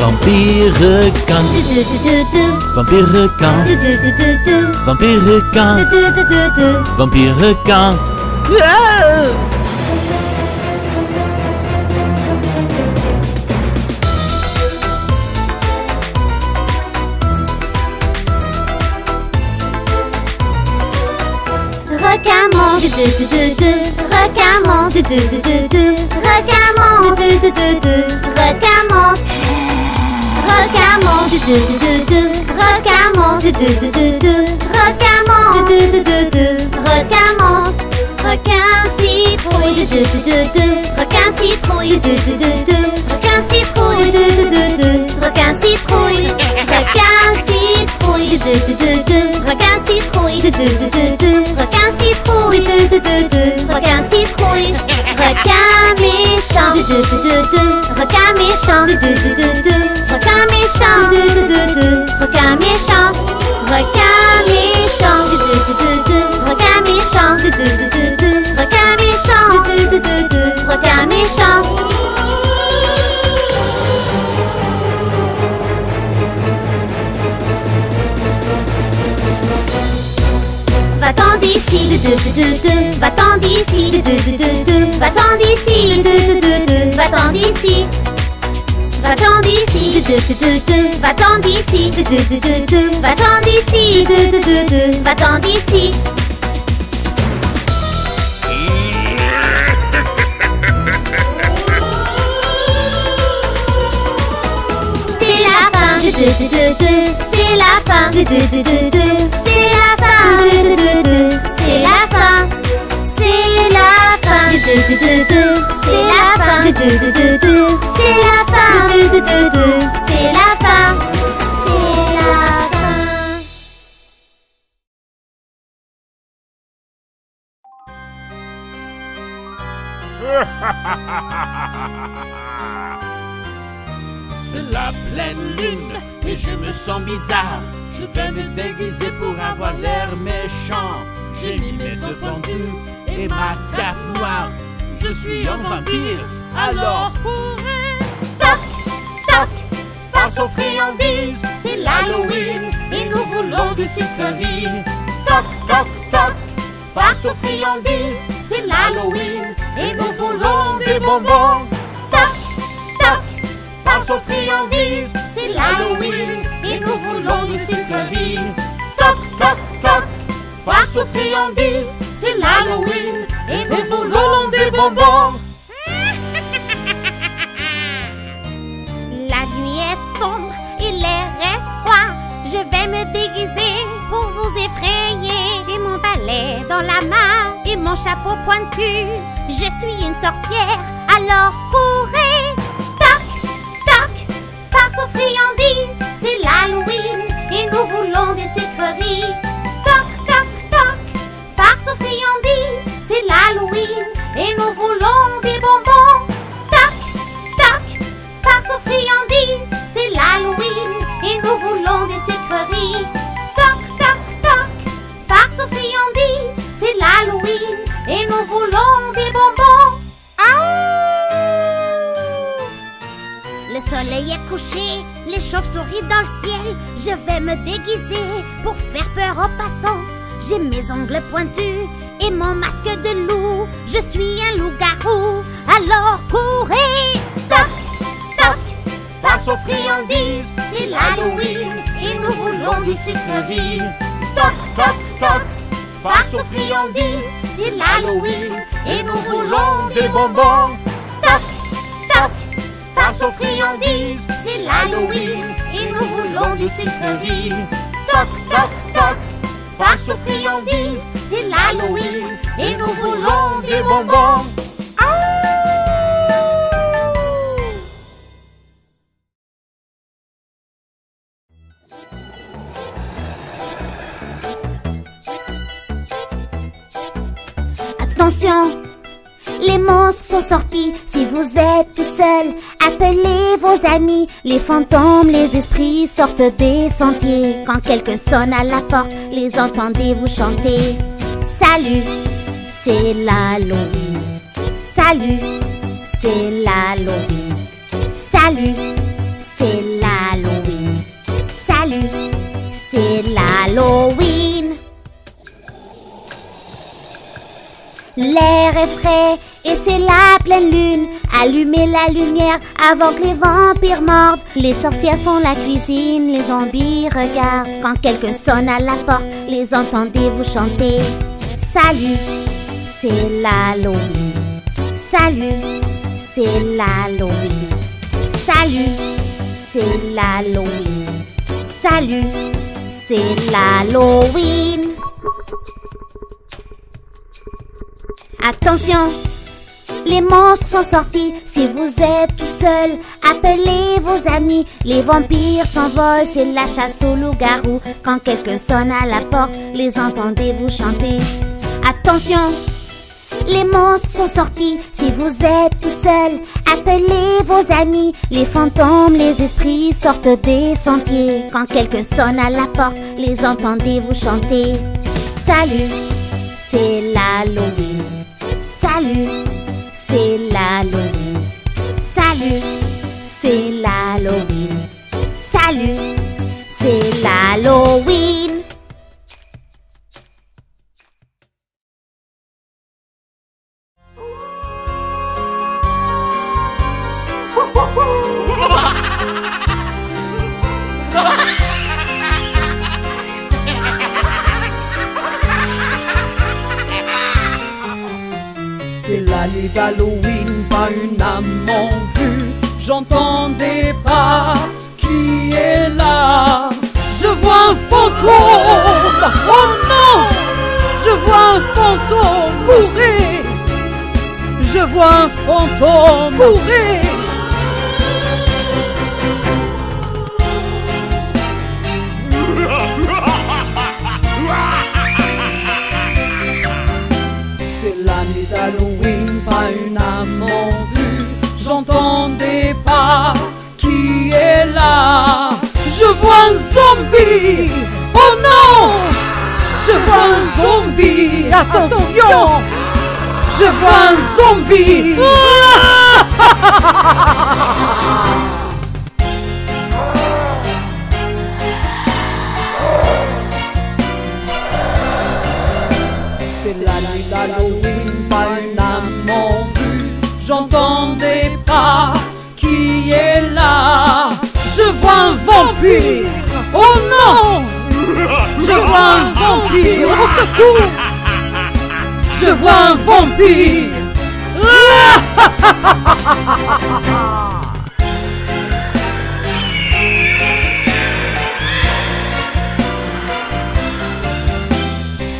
Vampirekan, Vampirekan, Vampirekan, Vampirekan. Requin mange, requin mange, requin mange, requin mange, requin mange, requin mange, requin mange, requin mange, requin citrouille, requin citrouille, requin citrouille, requin citrouille, requin citrouille, requin citrouille, requin citrouille, requin citrouille, requin méchant, requin méchant, requin méchant, requin méchant, requin méchant, requin méchant, requin méchant, requin méchant. Va-t'en d'ici, va-t'en d'ici, va-t'en d'ici, va-t'en d'ici, va-t'en d'ici, va-t'en d'ici, va-t'en d'ici, va-t'en d'ici. C'est la fin, c'est la fin, c'est la fin, c'est la fin, c'est la fin, c'est la fin, c'est la fin, c'est la fin, c'est la fin. C'est la pleine lune et je me sens bizarre. Je vais me déguiser pour avoir l'air méchant. J'ai mis mes deux pendus et ma cape noire. Je suis un vampire, alors courez! Toc, toc, face aux friandises, c'est l'Halloween et nous voulons des sucreries. Toc, toc, toc, face aux friandises, c'est l'Halloween et nous voulons des bonbons. Toc, toc, face aux friandises, c'est l'Halloween et nous voulons des sucreries. Toc, toc, toc, face aux friandises, c'est l'Halloween et nous voulons des bonbons. La nuit est sombre et l'air est froid. Je vais me déguiser pour vous effrayer. J'ai mon balai dans la main et mon chapeau pointu. Je suis une sorcière, alors courez! Toc, toc, face aux friandises, c'est l'Halloween et nous voulons des sucreries. Toc, toc, toc, face aux friandises, c'est l'Halloween et nous voulons des bonbons. Toc, toc, face aux friandises, c'est l'Halloween et nous voulons des sucreries. Toc, toc, toc, face aux friandises, c'est l'Halloween et nous voulons des bonbons. Le soleil est couché, les chauves-souris dans le ciel. Je vais me déguiser pour faire peur aux passants. J'ai mes ongles pointus et mon masque de loup. Je suis un loup-garou, alors courez! Toc, toc, face aux friandises, c'est l'Halloween et nous voulons des sucreries. Toc, toc, toc, face aux friandises, c'est l'Halloween et nous voulons des bonbons. Toc, toc, face aux friandises, c'est l'Halloween et nous voulons des sucreries. Toc, toc, toc, face aux friandises, c'est l'Halloween et nous voulons des bonbons. Attention, les monstres sont sortis. Si vous êtes tout seul, appelez vos amis. Les fantômes, les esprits sortent des sentiers. Quand quelqu'un sonne à la porte, les entendez-vous chanter. Salut, c'est l'Halloween. Salut, c'est l'Halloween. Salut, c'est l'Halloween. est frais et c'est la pleine lune. Allumez la lumière avant que les vampires mordent. Les sorcières font la cuisine, les zombies regardent. Quand quelqu'un sonne à la porte, les entendez-vous chanter? Salut, c'est l'Halloween. Salut, c'est l'Halloween. Salut, c'est l'Halloween. Salut, c'est l'Halloween. Attention, les monstres sont sortis. Si vous êtes tout seul, appelez vos amis. Les vampires s'envolent, c'est la chasse aux loups-garous. Quand quelqu'un sonne à la porte, les entendez-vous chanter? Attention, les monstres sont sortis. Si vous êtes tout seul, appelez vos amis. Les fantômes, les esprits sortent des sentiers. Quand quelqu'un sonne à la porte, les entendez-vous chanter? Salut, c'est l'Halloween. Salut, c'est l'Halloween. Salut, c'est l'Halloween. Salut, c'est l'Halloween. C'est la nuit d'Halloween, pas une âme en vue. J'entends des pas, qui est là? Je vois un fantôme, oh non! Je vois un fantôme, courez! Je vois un fantôme, courez! C'est la nuit d'Halloween, pas une âme en vue. J'entends des pas, qui est là? Je vois un zombie, oh non! Je vois un zombie, attention! Je vois un zombie! C'est la nuit d'Halloween, pas une âme en vue. J'entends des pas, qui est là? Je vois un vampire, oh non! Je vois un vampire, au secours! Je vois un vampire!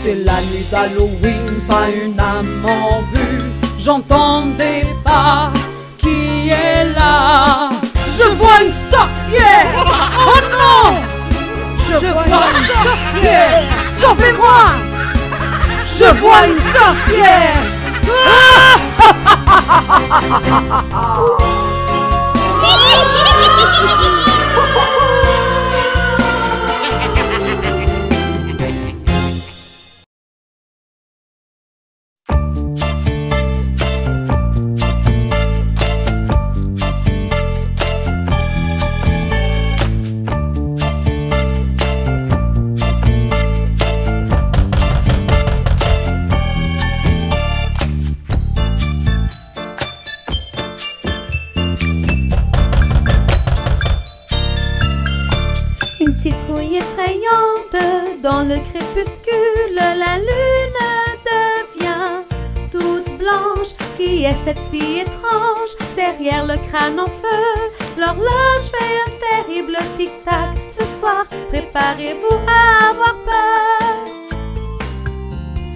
C'est la nuit d'Halloween, pas une âme en vue. J'entends des pas, qui est là? Je vois une sorcière! Oh non! Je vois une sorcière! Sauvez-moi! Je vois une sorcière! Une citrouille effrayante dans le crépuscule, la lune devient toute blanche. Qui est cette fille étrange derrière le crâne en feu? L'horloge fait un terrible tic-tac. Ce soir, préparez-vous à avoir peur.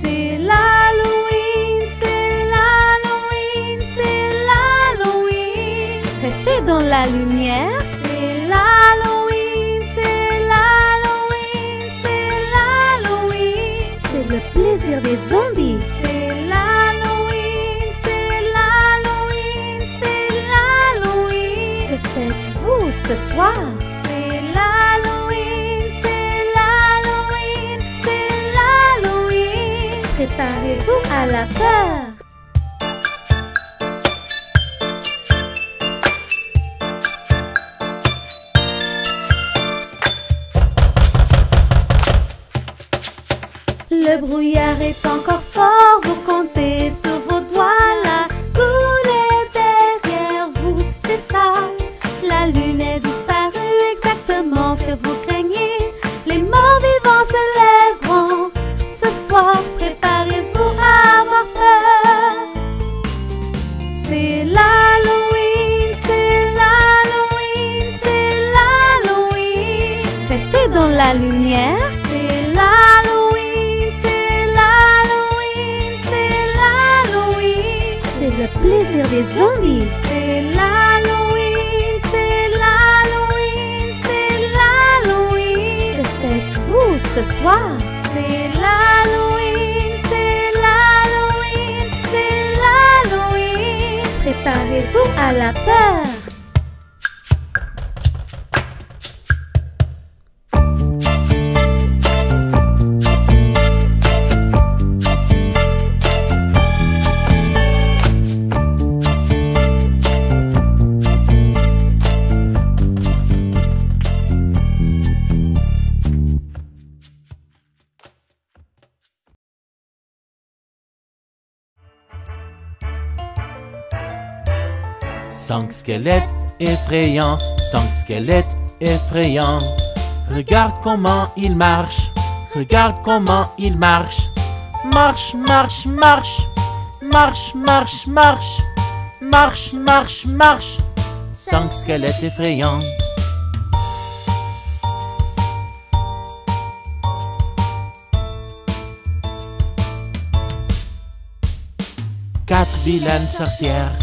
C'est l'Halloween, c'est l'Halloween, c'est l'Halloween. Restez dans la lumière, c'est l'Halloween, c'est l'Halloween, c'est l'Halloween. C'est le plaisir des zombies, c'est l'Halloween, c'est l'Halloween, c'est l'Halloween. Que faites-vous ce soir? C'est l'Halloween, c'est l'Halloween, c'est l'Halloween. Préparez-vous à la peur. Le brouillard est encore fort, vous comptez sur vos doigts. dans la lumière. C'est l'Halloween, c'est l'Halloween, c'est l'Halloween. C'est le plaisir des zombies. C'est l'Halloween, c'est l'Halloween, c'est l'Halloween. Que faites-vous ce soir? C'est l'Halloween, c'est l'Halloween, c'est l'Halloween. Préparez-vous à la peur. Cinq squelettes effrayants, 5 squelettes effrayants. Regarde comment ils marchent, regarde comment ils marchent. Marche, marche, marche, marche, marche, marche, marche, marche, marche. 5 squelettes effrayants. Quatre vilaines sorcières.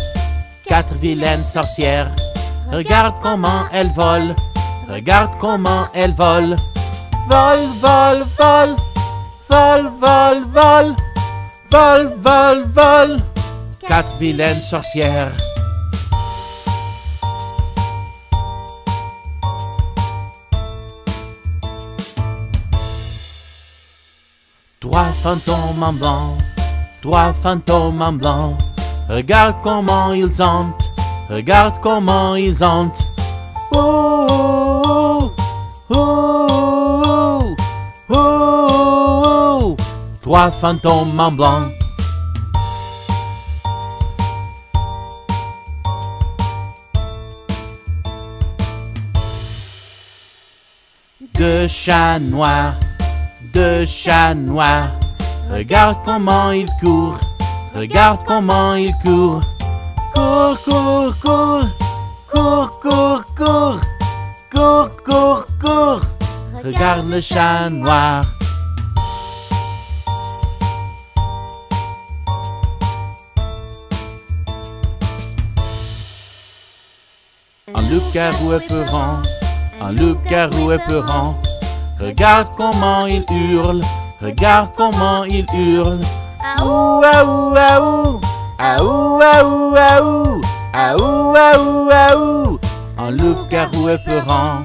4 vilaines sorcières. Regarde comment elles volent. Regarde comment elles volent. Vol, vol, vol. Vol, vol, vol. Vol, vol, vol. 4 vilaines sorcières. Trois fantômes en blanc. 3 fantômes en blanc. Regarde comment ils hantent, regarde comment ils hantent. Oh, oh, oh, oh, oh. 3 fantômes en blanc. Deux chats noirs, 2 chats noirs. Regarde comment ils courent. Regarde comment il court. Cours, cours, cours. Cours, cours, cours. Cours, cours, cours. Regarde le chat noir. Un loup-garou épeurant. Un loup-garou épeurant. Regarde comment il hurle. Regarde comment il hurle. Aou, aou, aou, aou, aou, aou, aou, aou, aou. Un loup-garou épeurant.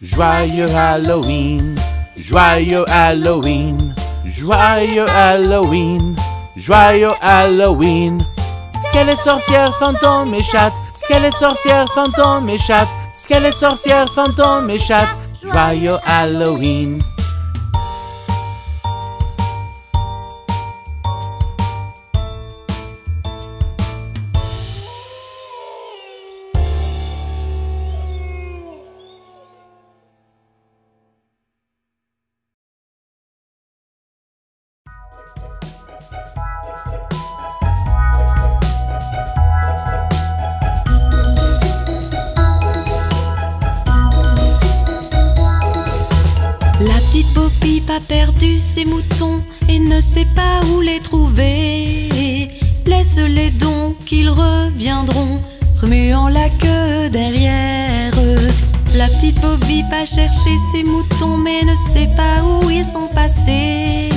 Joyeux Halloween, joyeux Halloween, joyeux Halloween, joyeux Halloween. Squelette, sorcière, fantôme et chatte. Squelette, sorcière, fantôme et chatte. Squelette, sorcière, fantôme et chatte. Joyeux Halloween. A perdu ses moutons et ne sait pas où les trouver. Laisse-les donc, ils reviendront, remuant la queue derrière eux. La petite Bo Peep a cherché ses moutons mais ne sait pas où ils sont passés.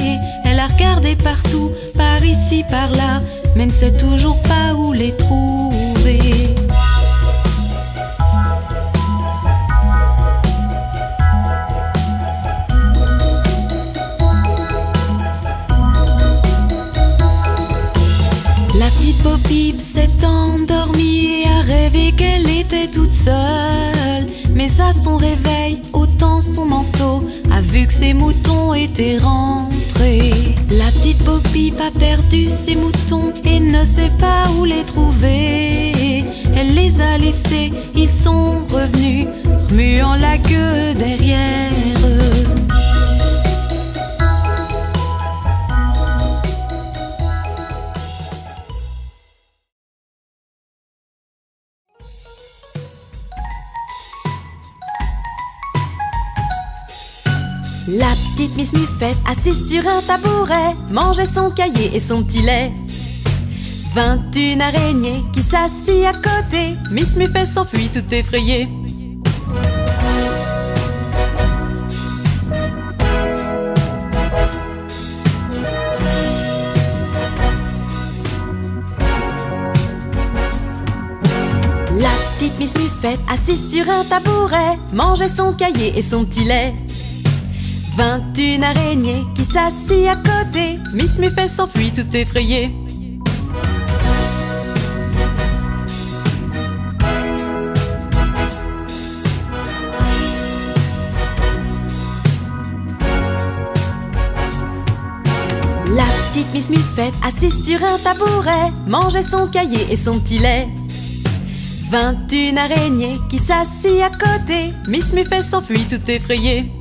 Elle a regardé partout, par ici, par là, mais ne sait toujours pas où les trouver. La petite Bo Peep s'est endormie et a rêvé qu'elle était toute seule. Mais à son réveil, ôtant son manteau, a vu que ses moutons étaient rentrés. La petite Bo Peep a perdu ses moutons et ne sait pas où les trouver. Elle les a laissés, ils sont revenus, remuant la queue derrière eux. La petite Miss Muffette, assise sur un tabouret, mangeait son cahier et son petit lait. vint une araignée qui s'assit à côté. Miss Muffette s'enfuit tout effrayée. La petite Miss Muffette, assise sur un tabouret, mangeait son cahier et son petit lait. Vint une araignée qui s'assit à côté. Miss Muffette s'enfuit tout effrayée. La petite Miss Muffette, assise sur un tabouret, mangeait son cahier et son petit lait. Vint une araignée qui s'assit à côté. Miss Muffette s'enfuit tout effrayée.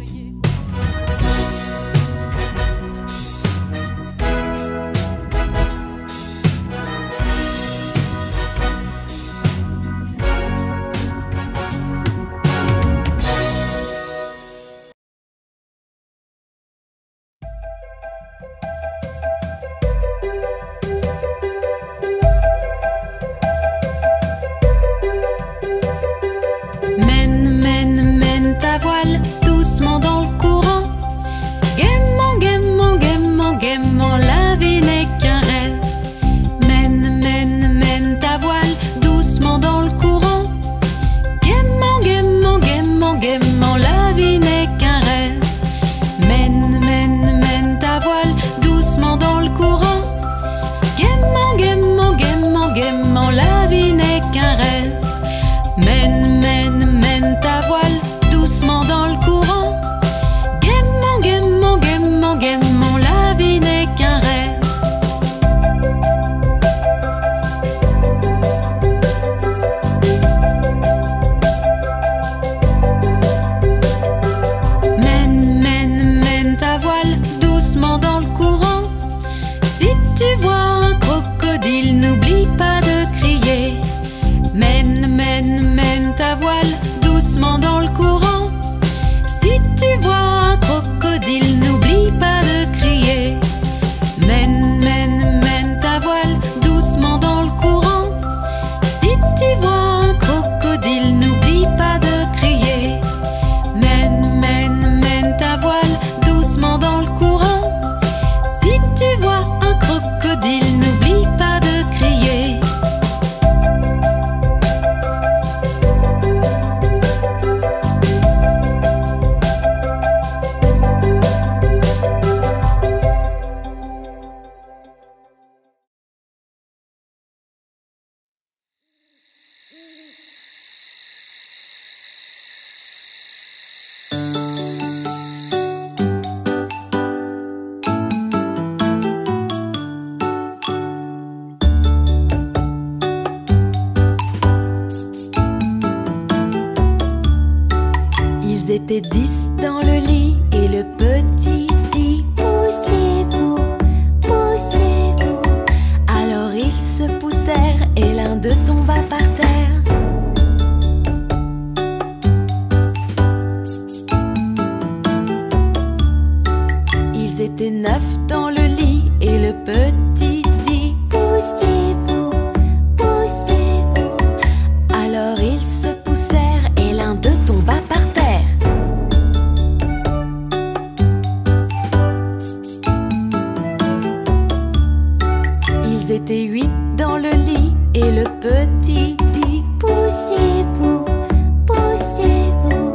Ils étaient 10 dans le lit et le petit dit: poussez-vous, poussez-vous. Alors ils se poussèrent et l'un d'eux tomba par terre. Ils étaient 9 dans le lit et le petit dit: poussez-vous, poussez-vous. Alors ils se poussèrent et l'un d'eux tomba par terre. Ils étaient 8 dans le lit et le petit dit: poussez-vous, poussez-vous.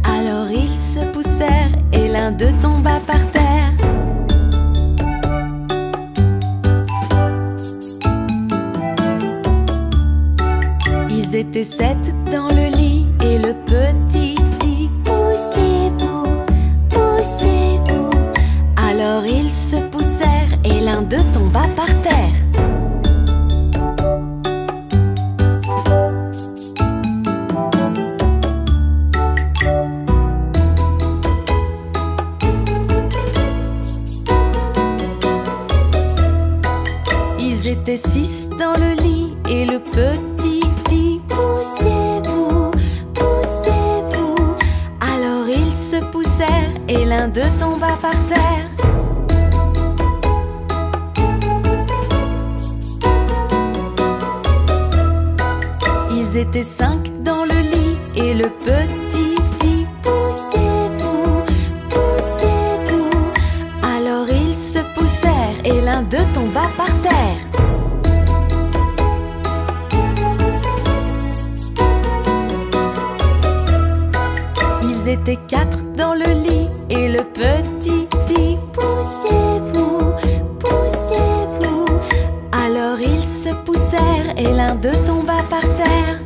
Alors ils se poussèrent et l'un d'eux tomba par terre. Ils étaient 7 dans le lit et le petit dit: poussez-vous, poussez-vous. Alors ils se poussèrent et l'un d'eux tomba par terre. Ils étaient 6 dans le lit et le petit dit: poussez-vous, poussez-vous. Alors ils se poussèrent et l'un d'eux tomba par terre. Ils étaient 5 dans le lit et le petit dit: poussez-vous, poussez-vous. Alors ils se poussèrent et l'un d'eux tomba par terre. Ils étaient 4 dans le lit et le petit dit: poussez-vous, poussez-vous. Alors ils se poussèrent et l'un d'eux tomba par terre.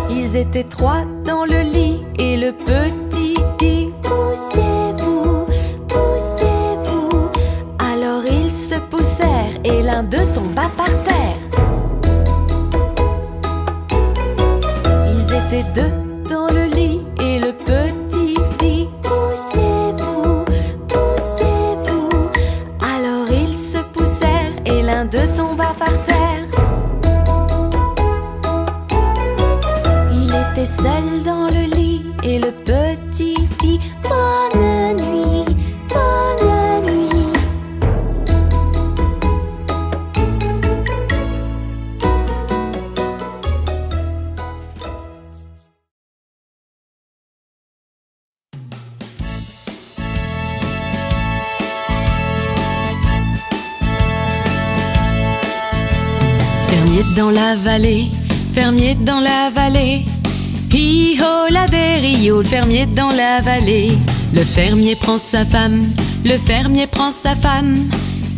Ils étaient 3 dans le lit et le petit dit: poussez-vous, poussez-vous. Alors ils se poussèrent et l'un d'eux tomba par terre. Ils étaient 2 dans le lit et le petit dit: poussez-vous, poussez-vous. Alors ils se poussèrent et l'un d'eux tomba par terre. Il était seul dans le lit et le petit dit: bonne nuit, bonne nuit. Fermier dans la vallée, fermier dans la vallée. Hi-ho la des Rio, le fermier dans la vallée. Le fermier prend sa femme, le fermier prend sa femme.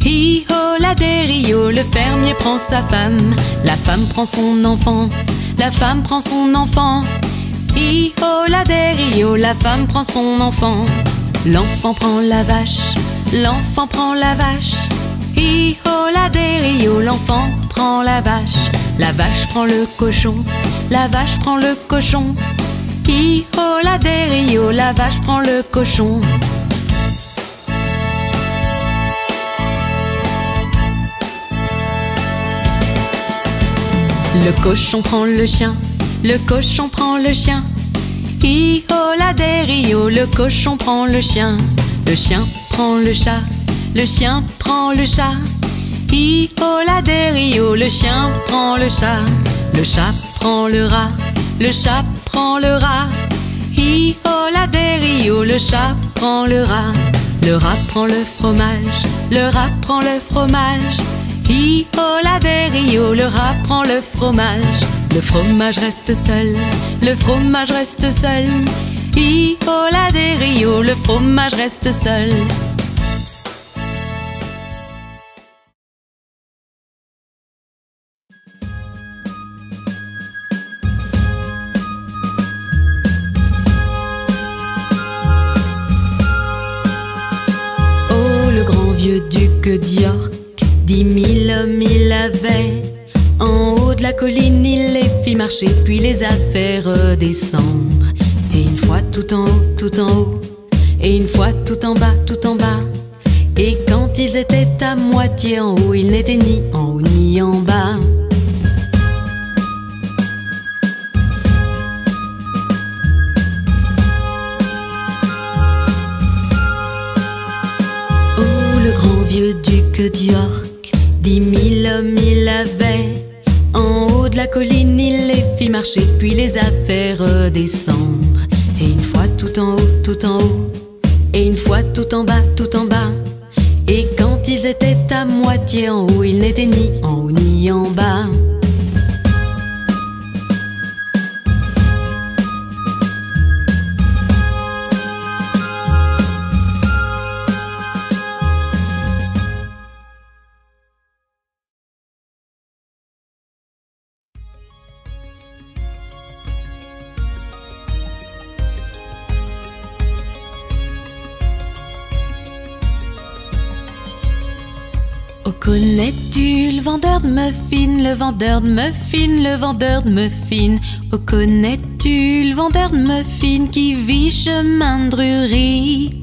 Hi-ho la des Rio, le fermier prend sa femme. La femme prend son enfant, la femme prend son enfant. Hi-ho la des Rio, la femme prend son enfant. L'enfant prend la vache, l'enfant prend la vache. Hi-ho la des Rio, l'enfant prend la vache. La vache prend le cochon, la vache prend le cochon. Hi-ho la des Rio, la vache prend le cochon. Le cochon prend le chien, le cochon prend le chien. Hi-ho la des Rio, le cochon prend le chien. Le chien prend le chat, le chien prend le chat. Hi-ho la des Rio, le chien prend le chat. Le chat prend le rat, le chat prend le rat. Hi-ho la des Rio, le chat prend le rat. Le rat prend le fromage, le rat prend le fromage. Hi-ho la des Rio, le rat prend le fromage. Le fromage reste seul, le fromage reste seul. Hi-ho la des Rio, le fromage reste seul. Duc d'York, 10 000 hommes il avait. En haut de la colline, il les fit marcher, puis les a fait redescendre. Et une fois tout en haut, et une fois tout en bas, tout en bas. Et quand ils étaient à moitié en haut, ils n'étaient ni en haut ni en bas. Duc d'York, 10 000 hommes il avait. En haut de la colline, il les fit marcher, puis les a fait redescendre. Et une fois tout en haut, et une fois tout en bas, tout en bas. Et quand ils étaient à moitié en haut, ils n'étaient ni en haut ni en bas. Oh, connais-tu le vendeur de muffins, le vendeur de muffins, le vendeur de muffins? Oh, connais-tu le vendeur de muffins qui vit chemin de Drury?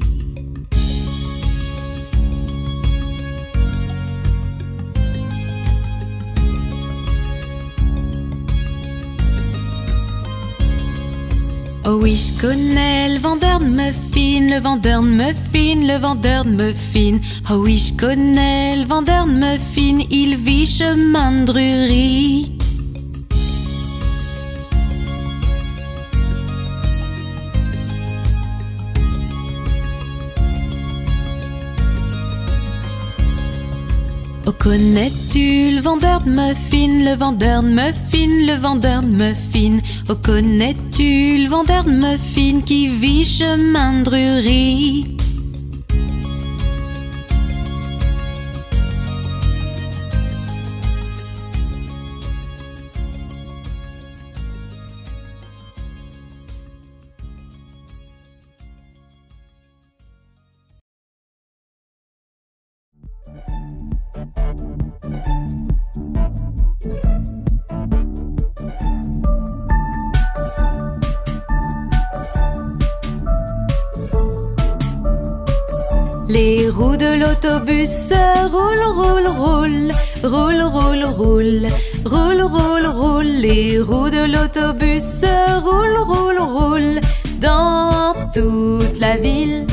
Oh oui, je connais le vendeur de muffins, le vendeur de muffins, le vendeur de muffins. Oh oui, je connais le vendeur de muffins, il vit chemin de Drury. Oh, connais-tu le vendeur de muffins, le vendeur de muffins, le vendeur de muffins? Oh, connais-tu le vendeur de muffins qui vit chemin de Drury? Les roues de l'autobus roulent, roulent, roulent, roulent, roulent, roulent, roulent, roulent, roulent. Les roues de l'autobus roulent, roulent, roulent dans toute la ville.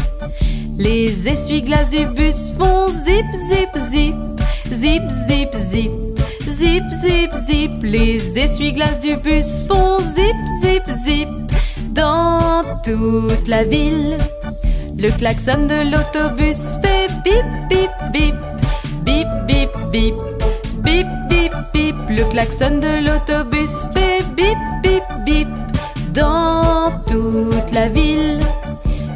Les essuie-glaces du bus font zip, zip, zip, zip, zip, zip, zip, zip, zip. Les essuie-glaces du bus font zip, zip, zip dans toute la ville. Le klaxon de l'autobus fait bip, bip, bip, bip, bip, bip, bip, bip, bip. Le klaxon de l'autobus fait bip, bip, bip dans toute la ville.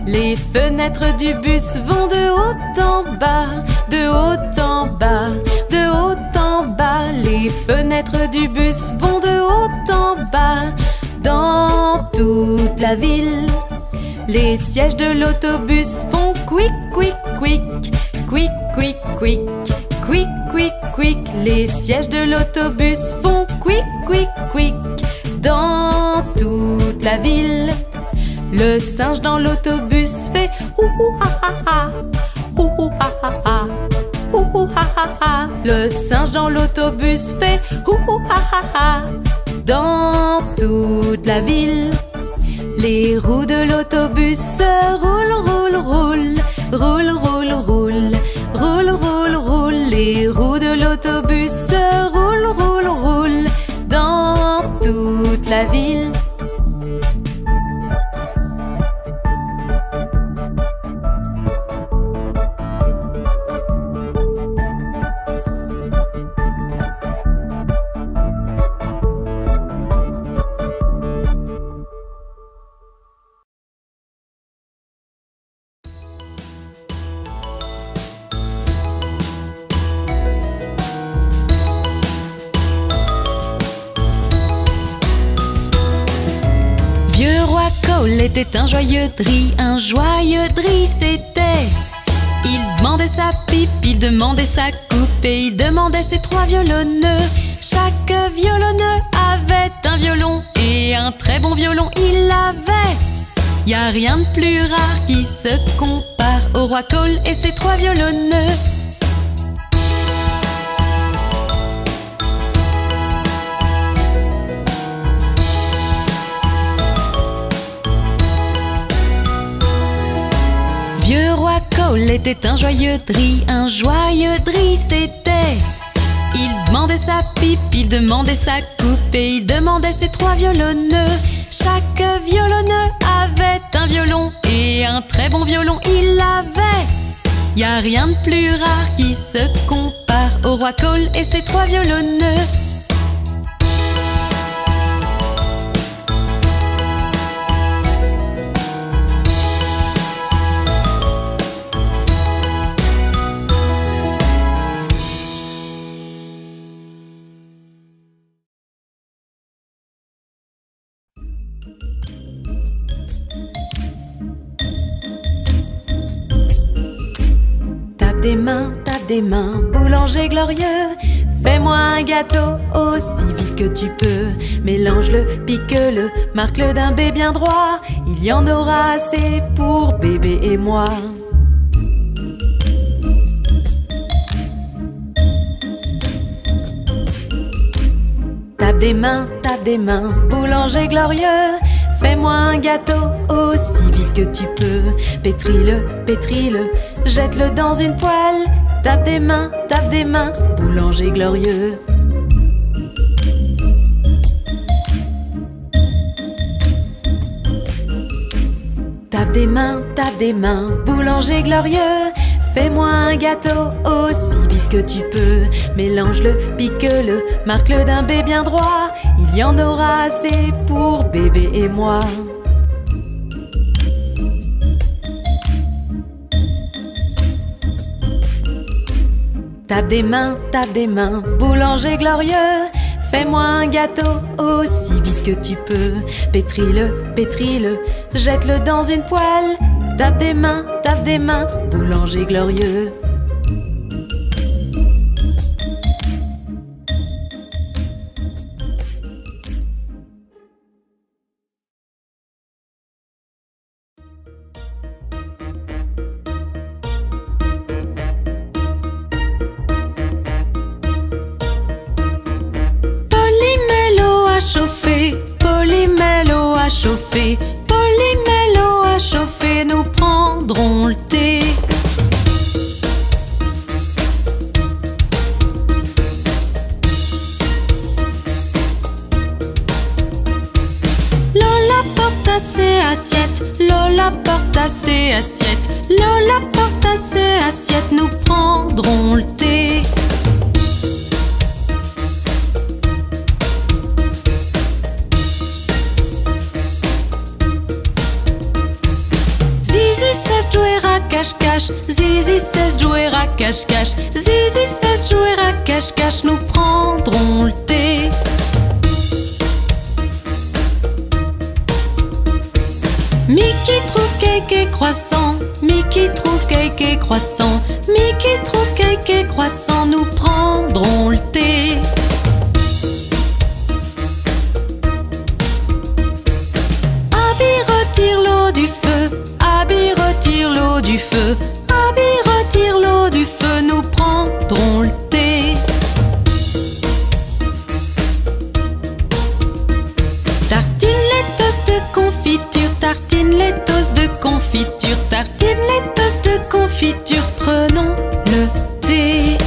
Les fenêtres du bus vont de haut en bas, de haut en bas, de haut en bas. Les fenêtres du bus vont de haut en bas dans toute la ville. Les sièges de l'autobus font quick, quick, quick, quick, quick, quick, quick, quick, quick. Les sièges de l'autobus font quick, quick, quick dans toute la ville. Le singe dans l'autobus fait ouhou ha ha ha, ouhou ha ha ha, ouhou ha ha ha. Le singe dans l'autobus fait ouhou ha ha ha dans toute la ville. Les roues de l'autobus roulent, roulent, roulent, roulent, roulent, roulent, roulent, roulent, roulent. Les roues de l'autobus roulent, roulent, roulent dans toute la ville. Était un joyeux dri c'était. Il demandait sa pipe, il demandait sa coupe et il demandait ses trois violonneux. Chaque violonneux avait un violon et un très bon violon il avait. Y a rien de plus rare qui se compare au roi Cole et ses trois violonneux. Vieux roi Cole était un joyeux dri c'était. Il demandait sa pipe, il demandait sa coupe et il demandait ses trois violonneux. Chaque violonneux avait un violon et un très bon violon il avait. Y a rien de plus rare qui se compare au roi Cole et ses trois violonneux. Tape des mains, boulanger glorieux. Fais-moi un gâteau aussi vite que tu peux. Mélange-le, pique-le, marque-le d'un B bien droit. Il y en aura assez pour bébé et moi. Tape des mains, boulanger glorieux. Fais-moi un gâteau aussi vite que tu peux. Pétris-le, pétris-le, jette-le dans une poêle. Tape des mains, boulanger glorieux. Tape des mains, boulanger glorieux. Fais-moi un gâteau aussi vite que tu peux. Mélange-le, pique-le, marque-le d'un B bien droit. Il y en aura assez pour bébé et moi. Tape des mains, boulanger glorieux. Fais-moi un gâteau aussi vite que tu peux. Pétris-le, pétris-le, jette-le dans une poêle. Tape des mains, boulanger glorieux. Polymélo à chauffer, Polymélo à chauffer, nous prendrons le thé. Lola porte à ses assiettes, Lola porte à ses assiettes, Lola porte à ses assiettes, nous prendrons le thé. Cache-cache, Zizi cesse jouer à cache-cache, Zizi cesse jouer à cache-cache, nous prendrons le thé. Mickey trouve cake et croissant, Mickey trouve cake et croissant, Mickey trouve cake et croissant, nous prendrons le thé. Abby retire l'eau du feu, Abby retire l'eau du feu, Abby retire l'eau du feu, nous prendrons le thé. Tartine les toasts de confiture, tartine les toasts de confiture, tartine les toasts de confiture, prenons le thé.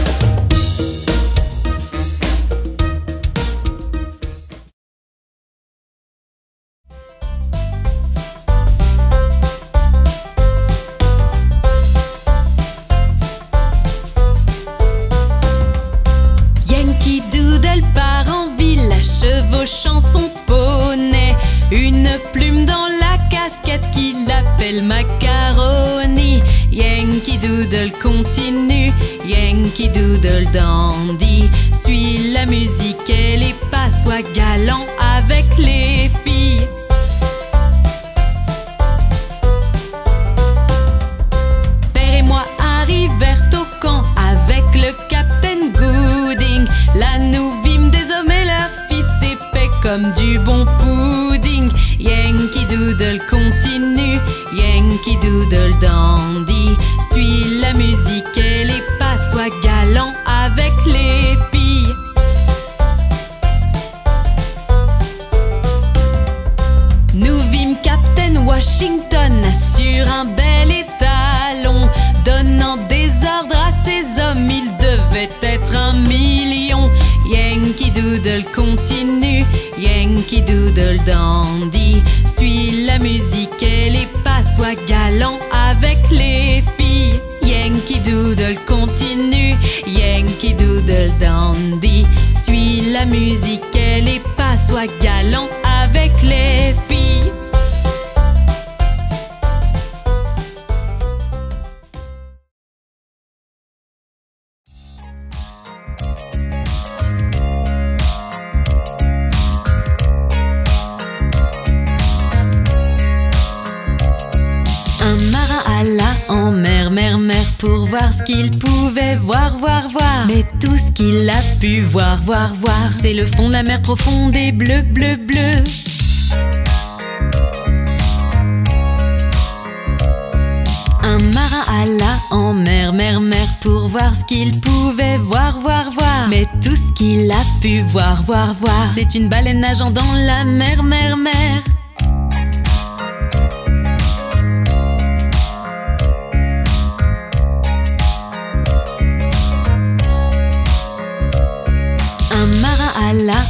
Chanson poney, une plume dans la casquette qui l'appelle Macaroni. Yankee Doodle continue, Yankee Doodle dandy. Suis la musique et les pas, sois galant avec les filles. Père et moi arrivèrent au camp avec le Captain Gooding. Là nous vîmes des hommes et leurs fils épais comme du bon pudding. Yankee Doodle continue, Yankee Doodle dandy. Suis la musique et les pas, sois galant avec les filles. Nous vîmes Captain Washington sur un bel étalon, donnant des ordres à ses hommes, il devait être 1 million. Yankee Doodle continue, Yankee Doodle dandy. Suis la musique et les pas, sois galant avec les filles. Yankee Doodle continue, Yankee Doodle dandy. Suis la musique et les pas, sois galant avec les filles. En mer, mer, mer, pour voir ce qu'il pouvait voir, voir, voir. Mais tout ce qu'il a pu voir, voir, voir, c'est le fond de la mer profonde et bleu, bleu, bleu. Un marin alla en mer, mer, mer, pour voir ce qu'il pouvait voir, voir, voir. Mais tout ce qu'il a pu voir, voir, voir, c'est une baleine nageant dans la mer, mer, mer.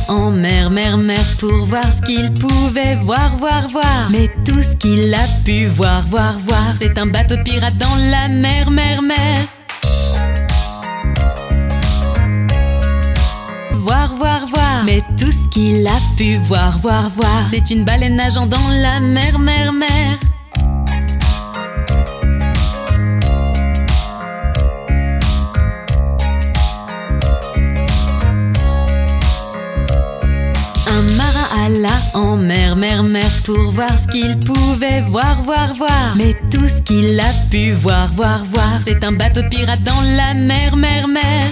en mer, mer, mer, pour voir ce qu'il pouvait voir, voir, voir. Mais tout ce qu'il a pu voir, voir, voir, c'est un bateau de pirate dans la mer, mer, mer. Voir, voir, voir, mais tout ce qu'il a pu voir, voir, voir, c'est une baleine nageant dans la mer, mer, mer. Alla en mer, mer, mer, pour voir ce qu'il pouvait voir, voir, voir. Mais tout ce qu'il a pu voir, voir, voir, c'est un bateau de pirate dans la mer, mer, mer.